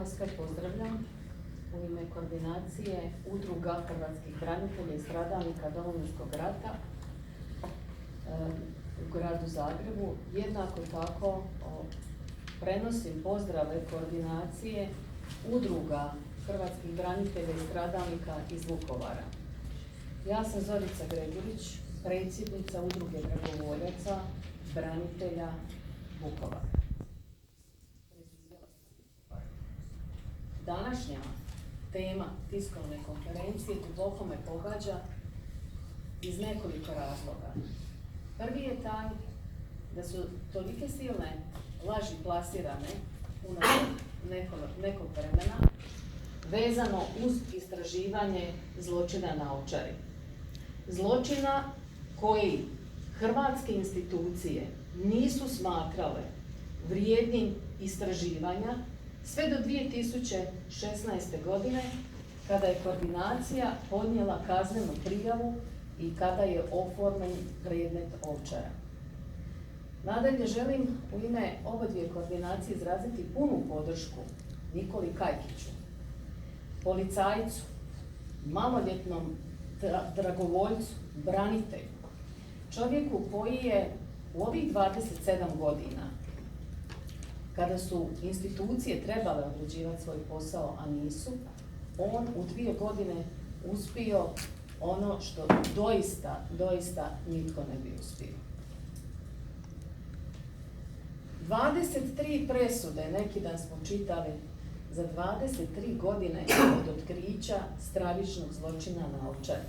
vas sve pozdravljam u ime koordinacije udruga hrvatskih branitelja i stradalnika Domovinskog rata u gradu Zagrebu. Jednako tako prenosim pozdrave koordinacije udruga hrvatskih branitelja i stradalnika iz Vukovara. Ja sam Zorica Gregurić, predsjednica udruge dragovoljaca branitelja Vukovara. Današnja tema tiskovne konferencije duboko me pogađa iz nekoliko razloga. Prvi je taj da su tolike silne laži plasirane nekog vremena vezano uz istraživanje zločina na Ovčari. Zločina koji hrvatske institucije nisu smatrale vrijednim istraživanja sve do 2016. godine, kada je koordinacija podnijela kaznenu prijavu i kada je oformljen predmet Ovčara. Nadalje želim u ime oba dvije koordinacije izraziti punu podršku Nikoli Kajkiću, policajcu, maloljetnom dragovoljcu, branitelju, čovjeku koji je u ovih 27 godina, kada su institucije trebale odrađivati svoj posao, a nisu, on u 2 godine uspio ono što doista nitko ne bi uspio. 23 presude, neki dan smo čitali, za 23 godine od otkrića stravičnog zločina na Ovčari.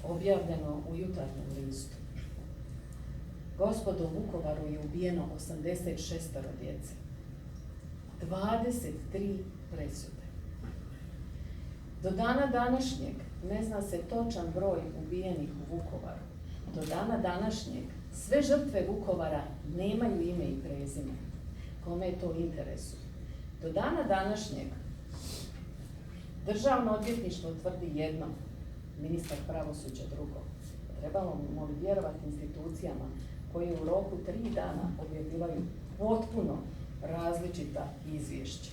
Objavljeno u Jutarnjem listu. Gospodo, u Vukovaru je ubijeno 86 djece. 23 presude. Do dana današnjeg ne zna se točan broj ubijenih u Vukovaru. Do dana današnjeg sve žrtve Vukovara nemaju ime i prezime. Kome je to u interesu? Do dana današnjeg Državno odvjetništvo tvrdi jedno, ministar pravosuđa drugo. Trebalo li vjerovati institucijama koje u roku 3 dana objavljivaju potpuno različita izvješća.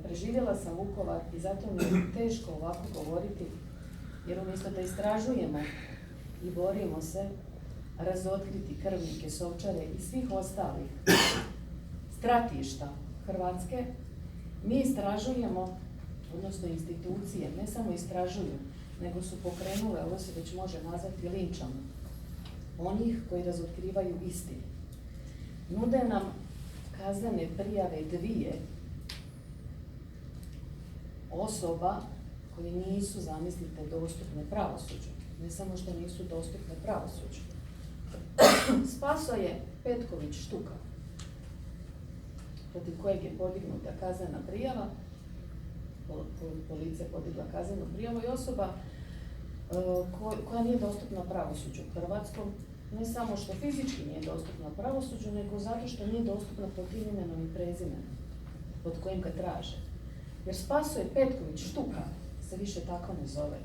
Preživjela sam Vukovar i zato mi je teško ovako govoriti, jer umjesto da istražujemo i borimo se razotkriti krvnike s Ovčare i svih ostalih stratišta Hrvatske, mi istražujemo, odnosno institucije, ne samo istražuju, nego su pokrenule, ovo se već može nazvati linčom, onih koji razotkrivaju istinu. Nude nam kaznene prijave 2 osoba koji nisu, zamislite, dostupne pravosuđu. Ne samo što nisu dostupne pravosuđu. Spasoje Petković Štuka, protiv kojeg je podignuta kaznena prijava, policija podigla kaznenu prijavu, i osoba koja nije dostupna pravosuđu u Hrvatskom, ne samo što fizički nije dostupna pravosuđu, nego zato što nije dostupna pod tim imenom i prezimenom pod kojim ga traže. Jer Spasoje Petković Štuka se više tako ne zove.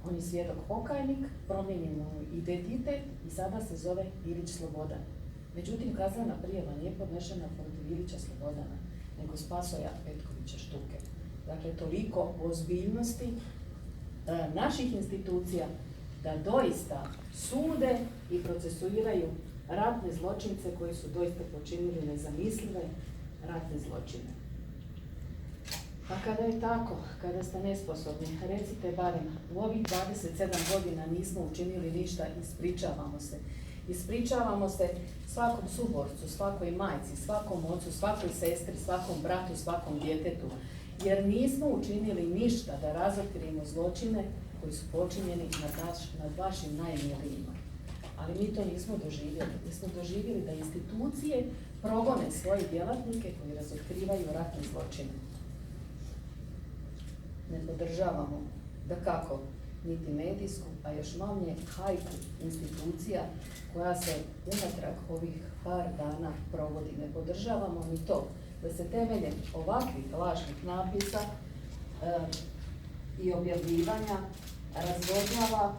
On je svjedok pokajnik, promijenjen mu identitet i sada se zove Ilić Slobodan. Međutim, kaznena prijava nije podnešena protiv Ilića Slobodana, nego Spasoja Petkovića Štuke. Dakle, toliko o ozbiljnosti naših institucija da doista sude i procesuiraju ratne zločince koji su doista počinili nezamislive ratne zločine. Pa kada je tako, kada ste nesposobni, recite barem, u ovih 27 godina nismo učinili ništa, ispričavamo se. Ispričavamo se svakom suborcu, svakoj majci, svakom ocu, svakoj sestri, svakom bratu, svakom djetetu, jer nismo učinili ništa da razotkrijemo zločine koji su počinjeni nad vašim najmilijima. Ali mi to nismo doživjeli. Mi smo doživjeli da institucije progone svoje djelatnike koji razotkrivaju ratne zločine. Ne podržavamo, dakako, niti medijsku, a još manje hajku institucija koja se unatrag ovih par dana provodi. Ne podržavamo ni to da se temeljem ovakvih lažnih napisa i objavljivanja razvodnjava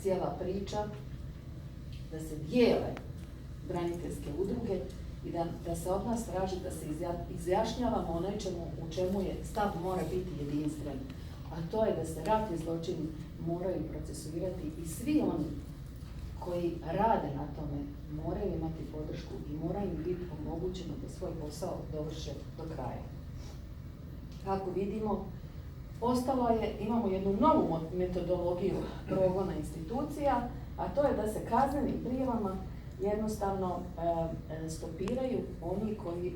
cijela priča, da se dijele braniteljske udruge i da se od nas traži da se izjašnjavamo o nečemu u čemu je stav mora biti jedinstven. A to je da se ratni zločini moraju procesuirati i svi oni koji rade na tome moraju imati podršku i mora im biti omogućeno da svoj posao dovrše do kraja. Kako vidimo, imamo jednu novu metodologiju progona institucija, a to je da se kaznenim prijavama jednostavno stopiraju oni koji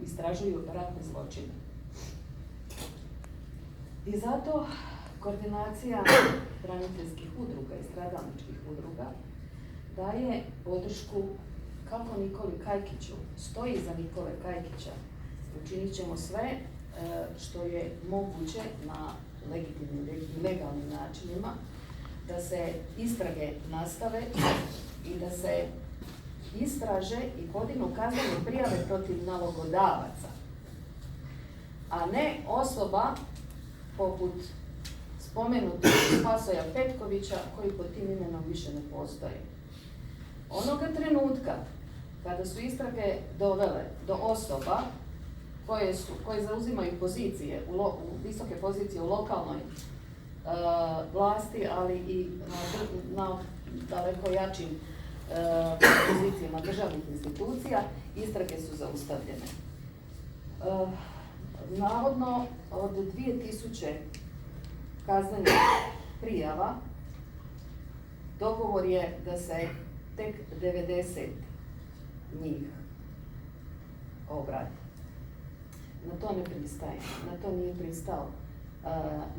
istražuju ratne zločine. I zato koordinacija braniteljskih udruga i stradalničkih udruga daje podršku kako Nikoli Kajkiću, stoji iza Nikole Kajkića. Učinit ćemo sve što je moguće na legitimnim i legalnim načinima, da se istrage nastave i da se istraže i podignu kaznene prijave protiv nalogodavaca, a ne osoba poput spomenutog Spasoja Petkovića koji pod tim imenom više ne postoje. Onoga trenutka kada su istrage dovele do osoba koje zauzimaju pozicije, visoke pozicije u lokalnoj vlasti, ali i na daleko jačim pozicijama državnih institucija, istrage su zaustavljene. Navodno, od 2000 kaznenih prijava, dogovor je da se tek 90 njih obrati. Na to ne pristaje, na to nije pristao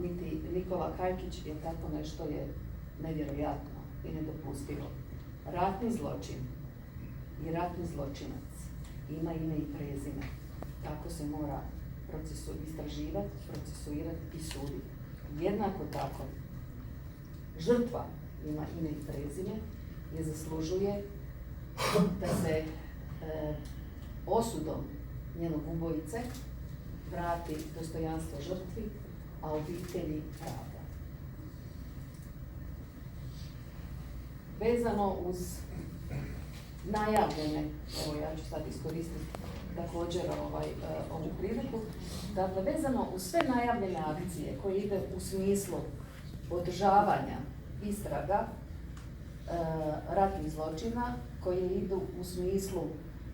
niti Nikola Kajkić, jer tako nešto je nevjerojatno i nedopustivo. Ratni zločin i ratni zločinac ima ime i prezime. Tako se mora istraživati, procesuirati i suditi. Jednako tako, žrtva ima ime i prezime i zaslužuje da se osudom njenog ubojice vrati dostojanstvo žrtvi, a obitelji pravda. Vezano uz najavljene, evo ja ću sad iskoristiti također ovu priliku, dakle vezano uz sve najavljene akcije koje ide u smislu održavanja istraga ratnih zločina, koje idu u smislu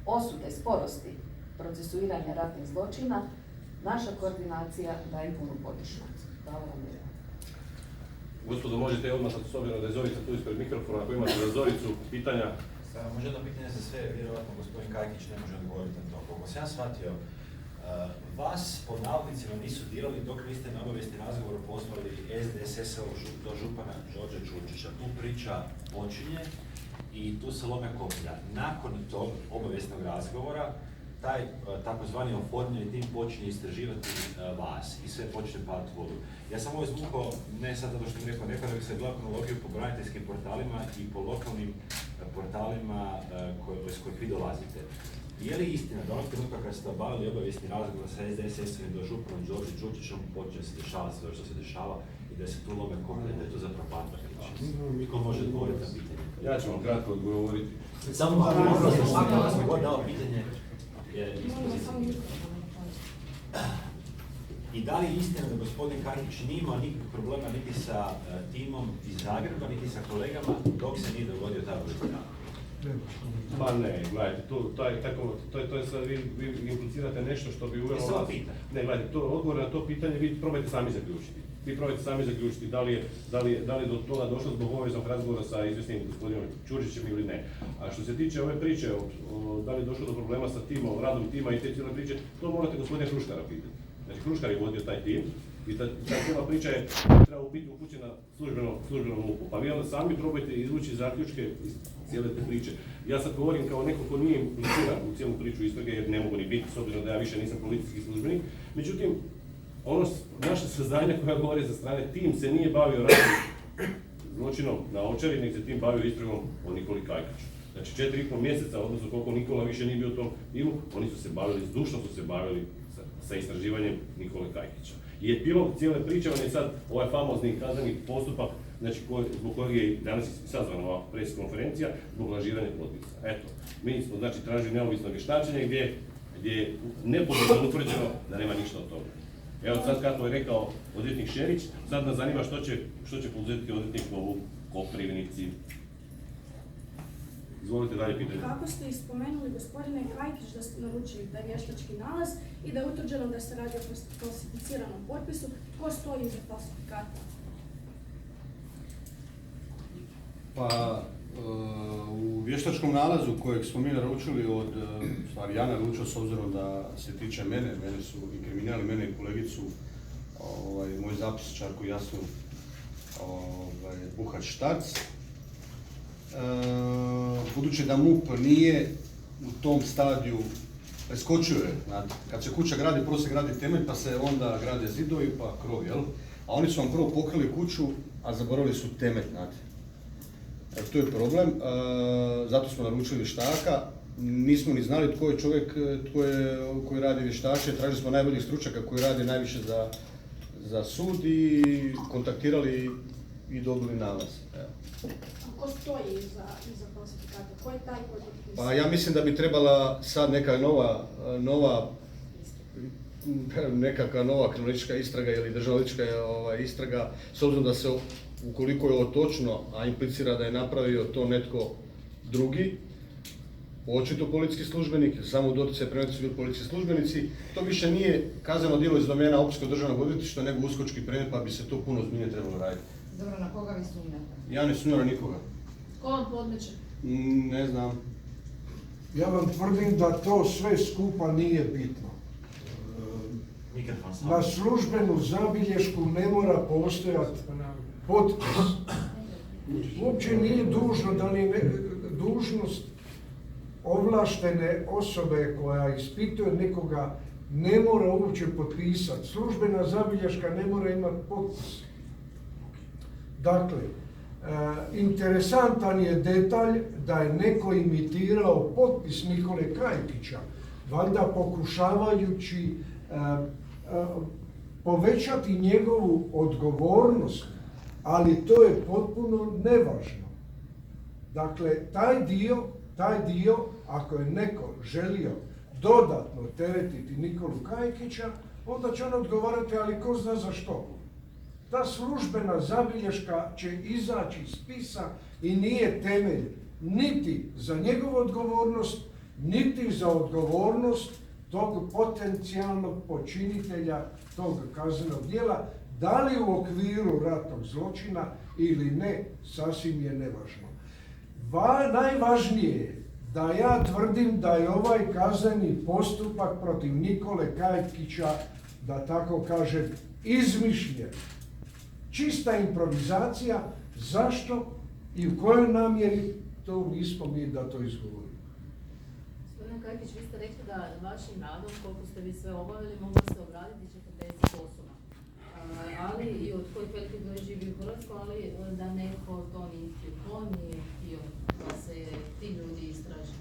osude sporosti procesuiranja ratnih zločina, naša koordinacija daje punu podršku. Hvala vam lijepo. Gospodo, možete odmah, s obzirom da je Zorica tu ispred mikrofona, ako imate za Zoricu pitanja. Može jedno pitanje za sve, vjerovatno gospodin Kajkić ne može odgovoriti na to. Koliko sam ja shvatio, vas po navodnicima nisu dirali dok niste na obavijesni razgovor poslali SDSS-a do župana Đorđa Čurčića. Tu priča počinje i tu se lome koplja. Nakon tog obavijesnog razgovora, taj takozvani oformljeni tim počinje istraživati vas i sve počne padati u vodu. Ja sam ovo izvukao, ne sad zato što mi rekao, nego se gleda kronologiju po braniteljskim portalima i po lokalnim portalima s kojih vi dolazite. Je li istina da onog trenutka kada ste obavili obavijesni razgovor sa SDSS-om i do županom Đorđem Čurčićom počne se dešavati sve što se dešava i da se tu lome koplje, da je to zapravo panta priča? Niko može odgovoriti na pitanje. Ja ću vam kratko odgovoriti. Samo ako sam god dao pitanje, i da li je istina da gospodin Kajkić nije imao nikakvih problema niti sa timom iz Zagreba, niti sa kolegama, dok se nije dogodio ta vrsta? Pa ne, gledajte, to je sad, vi implicirate nešto što bi uvelo vas... Ne, gledajte, odgovor na to pitanje vi probajte sami zaključiti. Vi probajte sami zaključiti da li je do toga došlo zbog obaveznog razgovora sa izvjesnim gospodinom Čurčićem ili ne. A što se tiče ove priče, da li je došlo do problema sa timom, radom tima i te cijele priče, to morate gospodina Kruškara pitati. Znači, Kruškar je vodio taj tim i ta cijela priča je trebala biti upućena službenom MUP-u. Pa vi onda sami probajte izvući zaključke iz cijele te priče. Ja sad govorim kao neko ko nije impliciran u cijelu priču istrage, jer ne mogu ni biti, s obzirom da ja više nisam policijski službenik. Međutim, naše saznanja koja govore sa strane, tim se nije bavio ratnim zločinom na Ovčari, nego se tim bavio istragom o Nikoli Kajkiću. Znači 4,5 mjeseca, odnosno koliko Nikola više nije bio u tom timu, oni su se bavili, zdušno su se bavili sa istraživanjem Nikole Kajkića. I epilog cijele priče, on je sad ovaj famozni kazneni postupak znači zbog kojeg je danas sazvana ova pres konferencija, zbog lažiranja potpisa. Eto, mi smo znači tražili neovisno vještačenje gdje je nepobjedno utvrđeno da nema ništa od toga. Evo sad kako je rekao odvjetnik Šerić, sad nas zanima što će poduzeti odvjetnik u Koprivnici. Izvolite dalje pitanje. Kako ste ispomenuli, gospodine Kajkić, da ste naručili taj vještački nalaz i da je utvrđeno da se radi o falsificiranom potpisu, tko stoji iza falsifikata? Pa, u vještačkom nalazu kojeg smo mi naručili stvari ja naručio s obzirom da se tiče mene su inkriminirali mene i kolegicu, moj zapisčarku Jasnu Buhač-Štac. Budući da MUP nije u tom stadiju preskočio je, kad se kuća gradi, prvo se gradi temelj, pa se onda grade zidovi, pa krov, jel? A oni su vam prvo pokrili kuću, a zaboravili su temelj, znate. To je problem, zato smo naručili vještaka. Nismo ni znali tko je čovjek koji radi vještače, tražili smo najboljih stručnjaka koji radi najviše za sud i kontaktirali i dobili nalaz. A ko stoji iza falsifikata? Ko je taj koji je potpisao? Pa ja mislim da bi trebala sad neka nekakva nova kriminalistička istraga ili državnička istraga, s obzirom da se, ukoliko je ovo točno, a implicira da je napravio to netko drugi, očito policijski službenik, ili samo u doticaju prevenci bili policijski službenici, to više nije kazneno djelo iz domena Općinskog državnog odvjetništva, nego uskočki predmet, pa bi se to puno ozbiljnije trebalo raditi. Dobro, na koga vi sumnjate? Ja ne sumnjam na nikoga. Ko vam podmeće? Ne znam. Ja vam tvrdim da to sve skupa nije bitno. Na službenu zabilješku ne mora postojati potpis. Uopće nije dužno da li dužnost ovlaštene osobe koja ispituje nekoga ne mora uopće potpisati. Službena zabilješka ne mora imati potpis. Dakle, interesantan je detalj da je neko imitirao potpis Nikole Kajkića, valjda pokušavajući povećati njegovu odgovornost, ali to je potpuno nevažno. Dakle, taj dio, ako je neko želio dodatno teretiti Nikolu Kajkića, onda će on odgovarati, ali ko zna za što. Ta službena zabilješka će izaći iz spisa i nije temelj niti za njegovu odgovornost, niti za odgovornost tog potencijalnog počinitelja tog kaznenog djela, da li u okviru ratnog zločina ili ne, sasvim je nevažno. Najvažnije je da ja tvrdim da je ovaj kazneni postupak protiv Nikole Kajkića, da tako kažem, izmišljen. Čista improvizacija, zašto i u kojoj namjeri, to nismo mi da to izgovorimo. Gospodine Kajkić, vi ste rekli da vašim radom, koliko ste vi sve obavili, moglo se obraditi 40 osoba. Ali i od kojih veliki broj živi u Hrvatskoj, ali da neko to nije htio da se ti ljudi istraže.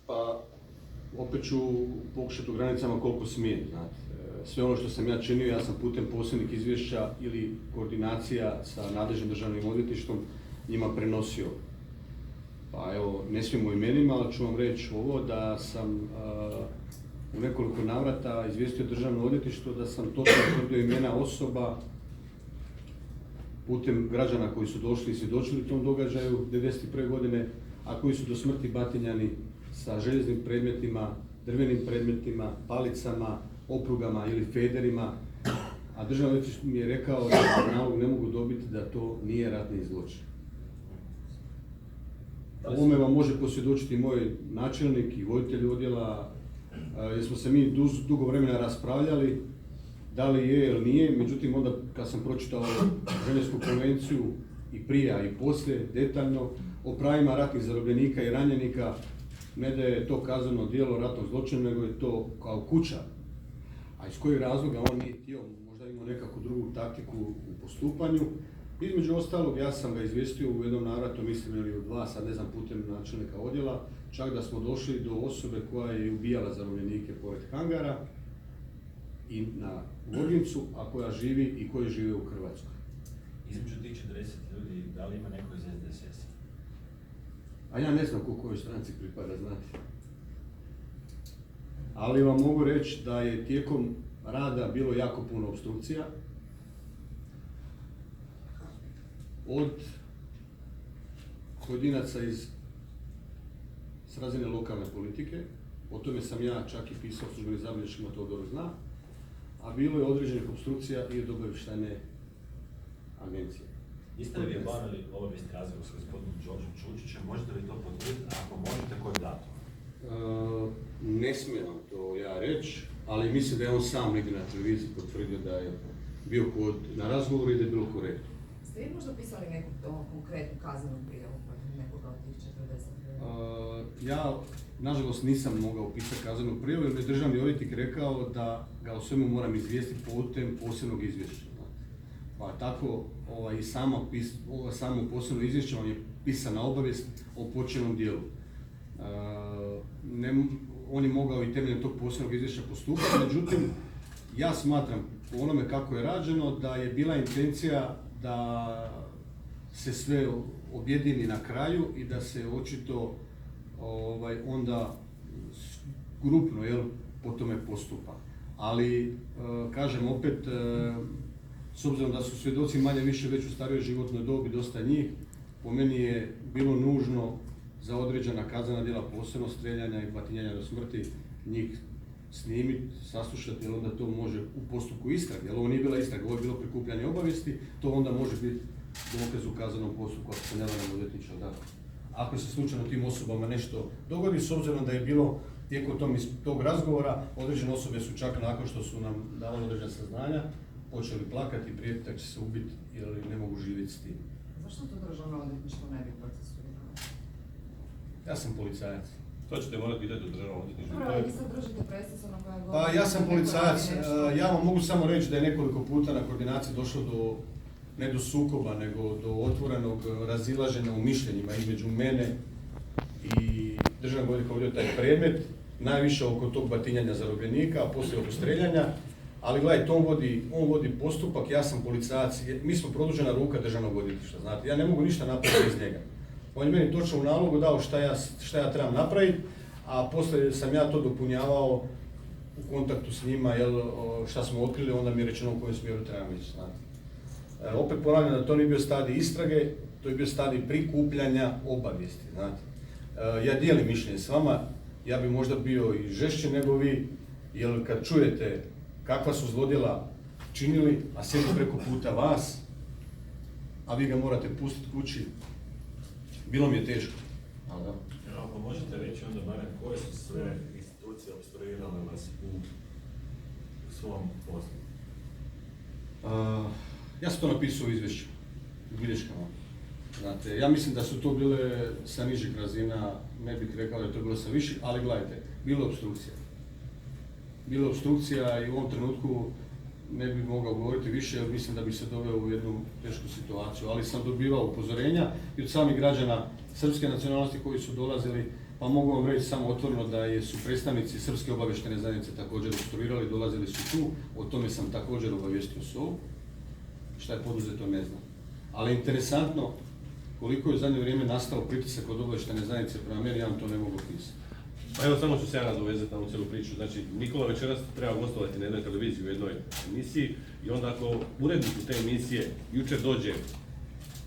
Pa, opet ću pokušati u granicama koliko smijem, znate. Sve ono što sam ja činio, ja sam putem posebnih izvješća ili koordinacija sa nadležnim državnim odvjetništvom njima prenosio. Pa evo, ne smijem u imenima, ali ću vam reći ovo da sam u nekoliko navrata izvijestio državno odvjetništvo da sam točno utvrdio imena osoba putem građana koji su došli i svjedočili tom događaju 1991. godine, a koji su do smrti batinjani sa željeznim predmetima, drvenim predmetima, palicama, oprugama ili federima, a državno odvjetništvo mi je rekao da nalog ne mogu dobiti da to nije ratni zločin. Ovome vam može posvjedočiti moj načelnik i voditelj odjela, jer smo se mi dugo vremena raspravljali da li je ili nije, međutim onda kad sam pročitao Ženevsku konvenciju i prije, a i poslije, detaljno, o pravima ratnih zarobljenika i ranjenika, ne da je to kazneno djelo ratnog zločina, nego je to kao kuća. A iz kojeg razloga on nije htio, možda imao nekakvu drugu taktiku u postupanju. Između ostalog, ja sam ga izvijestio u jednom navratu, mislim ili u dva, sad ne znam, putem načelnika odjela, čak da smo došli do osobe koja je ubijala zarobljenike pored hangara i na Vogincu, a koja živi i koji žive u Hrvatskoj. Između tih 40 ljudi, da li ima neko iz SDSS-a? A ja ne znam kojoj stranci pripada, znate. Ali vam mogu reći da je tijekom rada bilo jako puno opstrukcija. Od pojedinaca s razine lokalne politike, o tome sam ja čak i pisao službenim zabilješkima, to dobro zna, a bilo je određenih opstrukcija i od obavještajne agencije. Jeste li vi obavili obavijesti razgovor s gospodinom Đorđem Čučićem, možete li to potvrditi, ako možete, koji datum? Ne smijem vam to ja reći, ali mislim da je on sam negdje na televiziji potvrdio da je bio na razgovoru i da je bilo korektno. Ste vi možda pisali neku konkretnu kaznenu prijavu protiv nekoga od tih 40? Ja, nažalost, nisam mogao pisati kaznenu prijavu jer mi je državni odvjetnik rekao da ga o svemu moram izvijestiti putem posebnog izvješća. Pa tako i samo posebno izvješće vam je pisana obavijest o počinjenom dijelu. On je mogao i temeljem tog posebnog izvješća postupati, međutim, ja smatram po onome kako je rađeno da je bila intencija da se sve objedini na kraju i da se očito onda grupno po tome postupa. Ali, kažem opet, s obzirom da su svjedoci manje više već u starijoj životnoj dobi, dosta njih, po meni je bilo nužno za određena kaznena djela, posebno streljanja i batinjanja do smrti, njih snimiti, saslušati, jer onda to može u postupku istrage, jer ovo nije bila istraga, ovo je bilo prikupljanje obavijesti, to onda može biti dokaz u kaznenom postupku, ako se ne varam odvjetničar, da. Ako se slučajno tim osobama nešto dogodi, s obzirom da je bilo tijekom tog razgovora, određene osobe su čak nakon što su nam davali određena saznanja, počeli plakati i prijetiti da će se ubiti jer ne mogu živjeti s tim. Zašto to državno odvjetništvo ne bi procesuiralo? Ja sam policajac. To ćete morati pitati u državnom odvjetništvu. Dobro, vi sad držite presicu na koja govori. Pa ja sam policajac, ja vam mogu samo reći da je nekoliko puta na koordinaciji došlo do, ne do sukoba, nego do otvorenog razilaženja u mišljenjima između mene i državnog odvjetnika vodio taj predmet, najviše oko tog batinjanja zarobljenika, a poslije oko streljanja. Ali gledajte, on vodi postupak, ja sam policajac, mi smo produžena ruka državnog odvjetništva, znate, ja ne mogu ništa napraviti iz njega. On je meni točno u nalogu dao šta ja trebam napraviti, a poslije sam ja to dopunjavao u kontaktu s njima, šta smo otkrili, onda mi je rečeno u kojem smjeru trebam ići, znate. Opet ponavljam da to nije bio stadij istrage, to je bio stadij prikupljanja obavijesti, znate. Ja dijelim mišljenje s vama, ja bi možda bio i žešći nego vi, jer kad čujete kakva su zlodjela činili, a sjedi preko puta vas, a vi ga morate pustiti kući, bilo mi je teško. Ako možete reći onda barem koje su sve institucije opstruirale vas u svom poslu? Ja sam to napisao u izvješću, u bilješkama. Znate, ja mislim da su to bile sa nižih razina, ne bih rekao da je to bilo sa viših, ali gledajte, bilo je opstrukcija. Bilo je opstrukcija i u ovom trenutku ne bih mogao govoriti više jer mislim da bi se doveo u jednu tešku situaciju, ali sam dobivao upozorenja i od samih građana srpske nacionalnosti koji su dolazili, pa mogu vam reći samo otvoreno da su predstavnici Srpske obavještajne zajednice također opstruirali, dolazili su tu, o tome sam također obavijestio SOA-u, šta je poduzeto ne znam. Ali interesantno koliko je u zadnje vrijeme nastao pritisak od obavještajne zajednice prema meni, ja vam to ne mogu pisati. Pa evo samo ću se ja nadovezati na ovu cijelu priču. Znači, Nikola večeras treba gostovati na jednoj televiziji u jednoj emisiji i onda ako uredniku te emisije jučer dođe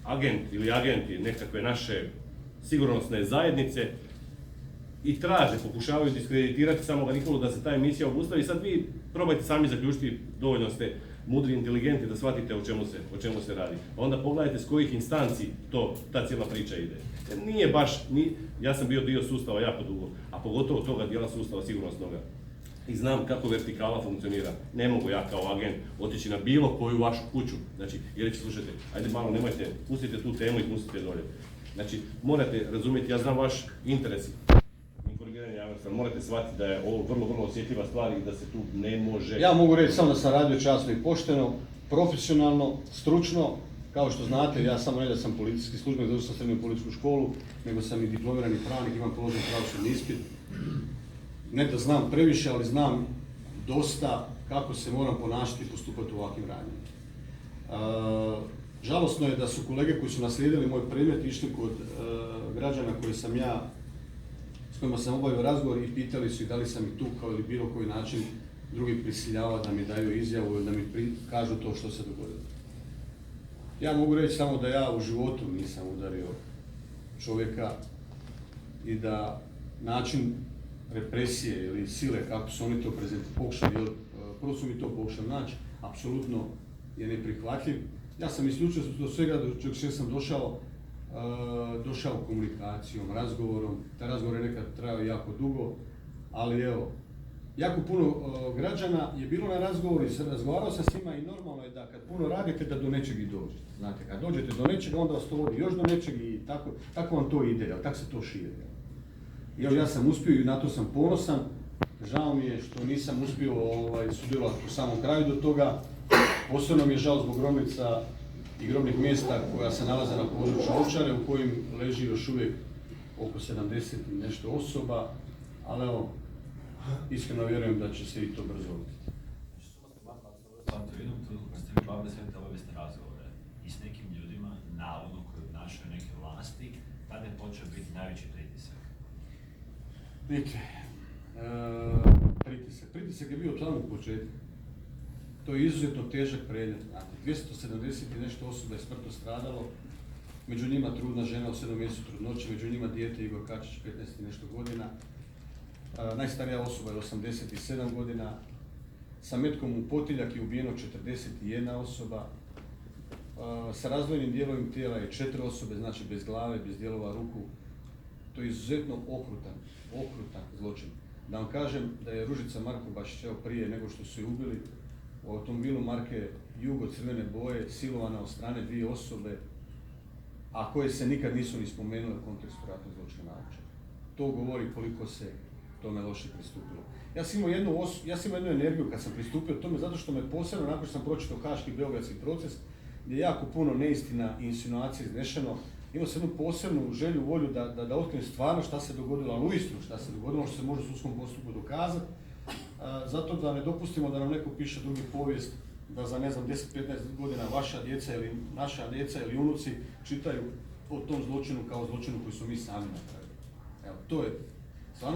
agent ili agenti nekakve naše sigurnosne zajednice i traže, pokušavaju diskreditirati samoga Nikolu da se ta emisija obustavi, sad vi probajte sami zaključiti, dovoljno ste mudri, inteligentni da shvatite o čemu se radi. Onda pogledajte s kojih instanci ta cijela priča ide. Nije baš, ja sam bio dio sustava jako dugo, a pogotovo toga dijela sustava sigurnosnoga. I znam kako vertikala funkcionira. Ne mogu ja kao agent otići na bilo koju vašu kuću, znači, i reći, slušajte, ajde malo nemojte, pustite tu temu i pustite dolje. Znači, morate razumjeti, ja znam vaš interes informiranja javnosti, ali morate shvatiti da je ovo vrlo, vrlo osjetljiva stvar i da se tu ne može... Ja mogu reći samo da sam radio časno i pošteno, profesionalno, stručno. Kao što znate, ja samo ne da sam policijski službenik, zato sam srednju policijsku školu, nego sam i diplomirani pravnik, imam položen pravosudni ispit. Ne da znam previše, ali znam dosta kako se moram ponašati i postupati u ovakvim radnjama. Žalosno je da su kolege koji su naslijedili moj predmet išli kod građana s kojima sam obavio razgovor i pitali su ih da li sam ih tukao ili bilo koji način drugi prisiljavao da mi daju izjavu ili da mi kažu to što se dogodilo. Ja mogu reći samo da ja u životu nisam udario čovjeka i da način represije ili sile, kako su oni to pokušali, prvo su mi to pokušali naći, apsolutno je neprihvatljiv. Ja sam isključio do svega do čega sam došao komunikacijom, razgovorom. Taj razgovor je nekad trajao jako dugo, ali evo, jako puno građana je bilo na razgovoru i razgovarao sam s njima i normalno je da kad puno radite da do nečeg i dođete. Znate, kad dođete do nečega onda vas to vodi još do nečeg i tako vam to ide, tako se to širi. I evo, ja sam uspio i na to sam ponosan. Žao mi je što nisam uspio sudjelovati u samom kraju do toga. Posebno mi je žao zbog grobnica i grobnih mjesta koja se nalaze na području Ovčare u kojim leži još uvijek oko 70 i nešto osoba, ali evo, iskreno vjerujem da će se i to brzo odviti. U jednom trenutku kad ste vi bavili sve te obavijesti razgovore i s nekim ljudima, navodno koji obnašaju neke vlasti, tada je počeo biti najveći pritisak. Vidite, pritisak je bio tamo u početku. To je izuzetno težak predmet. 270 i nešto osoba je smrtno stradalo, među njima trudna žena u 7. mjesecu trudnoće, među njima dijete Igor Kačić, 15 i nešto godina. Najstarija osoba je 87 godina. Sa metkom u potiljak je ubijeno 41 osoba. Sa razdvojenim dijelovim tijela je 4 osobe, znači bez glave, bez dijelova ruku. To je izuzetno okrutan zločin. Da vam kažem da je Ružica Markobašić prije nego što su je ubili u automobilu marke Jugo crvene boje silovana od strane 2 osobe, a koje se nikad nisu ni spomenule u kontekstu ratnog zločina na Ovčari. To govori koliko se tome loše pristupilo. Ja sam imao jednu energiju kad sam pristupio tome zato što me posebno, nakon što sam pročitao Haški beogradski proces, gdje je jako puno neistina i insinuacija iznešeno, imao sam jednu posebnu želju, volju da otkrijem stvarno šta se dogodilo, ali uistinu šta se dogodilo, što se može u sudskom postupku dokazati, zato da ne dopustimo da nam neko piše drugi povijest, da za 10-15 godina vaša djeca ili naša djeca ili unuci čitaju o tom zločinu kao zločinu koji su mi sami napravili. Evo, to je